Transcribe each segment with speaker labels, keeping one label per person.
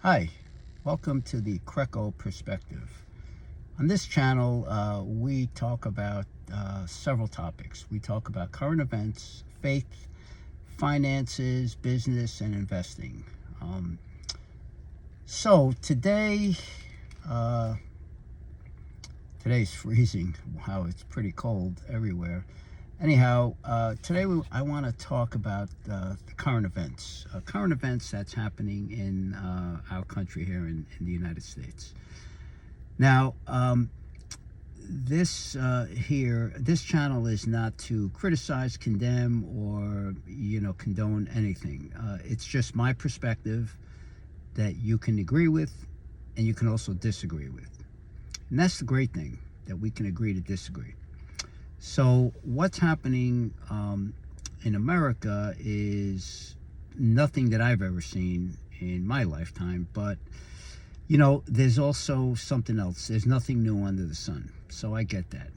Speaker 1: Hi, welcome to the Crecco Perspective. On this channel, we talk about several topics. We talk about current events, faith, finances, business, and investing. So today, today's freezing. Wow, it's pretty cold everywhere. Anyhow, today I want to talk about the current events. Current events that's happening in our country here in the United States. Now, this channel is not to criticize, condemn, or condone anything. It's just my perspective that you can agree with, and you can also disagree with. And that's the great thing, that we can agree to disagree. So what's happening in America is nothing that I've ever seen in my lifetime, but there's also something else. There's nothing new under the sun. So I get that.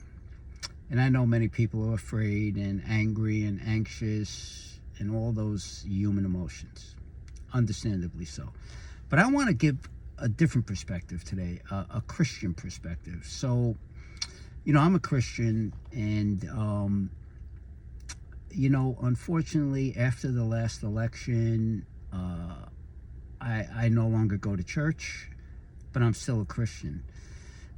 Speaker 1: And I know many people are afraid and angry and anxious and all those human emotions, understandably so. But I want to give a different perspective today, a Christian perspective. So I'm a Christian, and unfortunately, after the last election, I no longer go to church, but I'm still a Christian.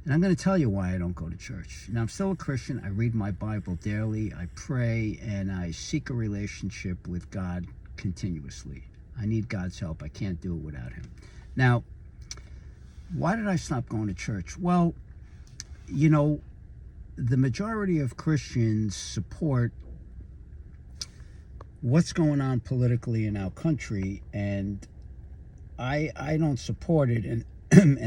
Speaker 1: And I'm going to tell you why I don't go to church. Now, I'm still a Christian. I read my Bible daily. I pray, and I seek a relationship with God continuously. I need God's help. I can't do it without Him. Now, why did I stop going to church? Well, the majority of Christians support what's going on politically in our country, and I don't support it, and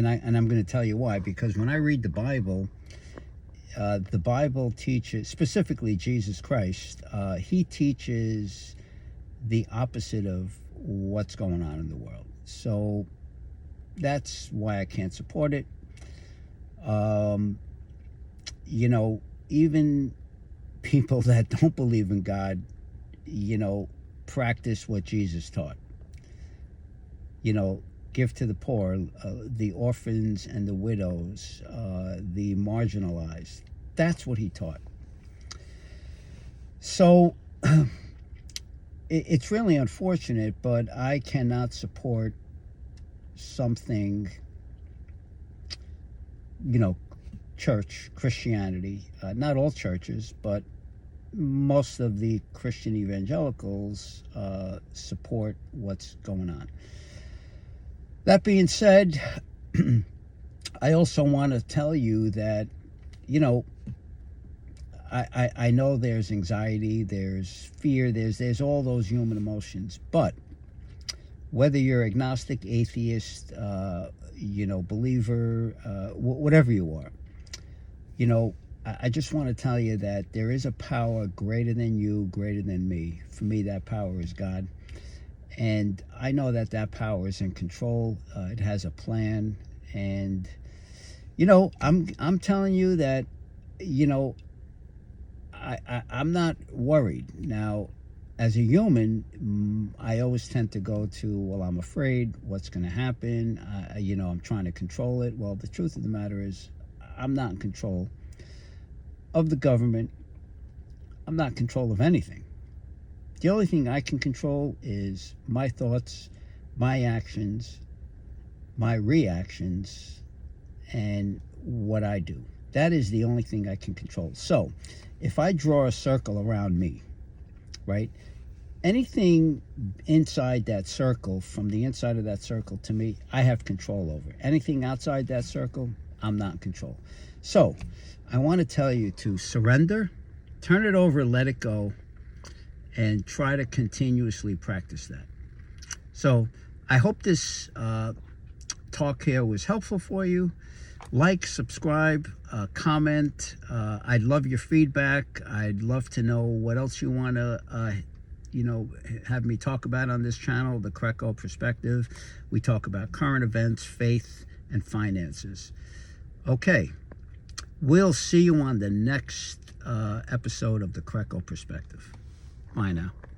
Speaker 1: I'm going to tell you why. Because when I read the Bible teaches, specifically Jesus Christ, He teaches the opposite of what's going on in the world. So that's why I can't support it. Even people that don't believe in God, practice what Jesus taught. Give to the poor, the orphans and the widows, the marginalized. That's what He taught. So it's really unfortunate, but I cannot support something, church, Christianity, not all churches, but most of the Christian evangelicals support what's going on. That being said, I also want to tell you that, I know there's anxiety, there's fear, there's all those human emotions, but whether you're agnostic, atheist, believer, whatever you are, I just want to tell you that there is a power greater than you, greater than me. For me, that power is God. And I know that power is in control. It has a plan. And, I'm telling you that, I'm not worried. Now, as a human, I always tend to go to, well, I'm afraid, what's going to happen? I'm trying to control it. Well, the truth of the matter is, I'm not in control of the government. I'm not in control of anything. The only thing I can control is my thoughts, my actions, my reactions, and what I do. That is the only thing I can control. So if I draw a circle around me, right, anything inside that circle, from the inside of that circle to me, I have control over. Anything outside that circle, I'm not in control. So I want to tell you to surrender, turn it over, let it go, and try to continuously practice that. So I hope this talk here was helpful for you. Like, subscribe, comment. I'd love your feedback. I'd love to know what else you want to have me talk about on this channel, the Crecco Perspective. We talk about current events, faith, and finances. Okay, we'll see you on the next episode of the Crecco Perspective. Bye now.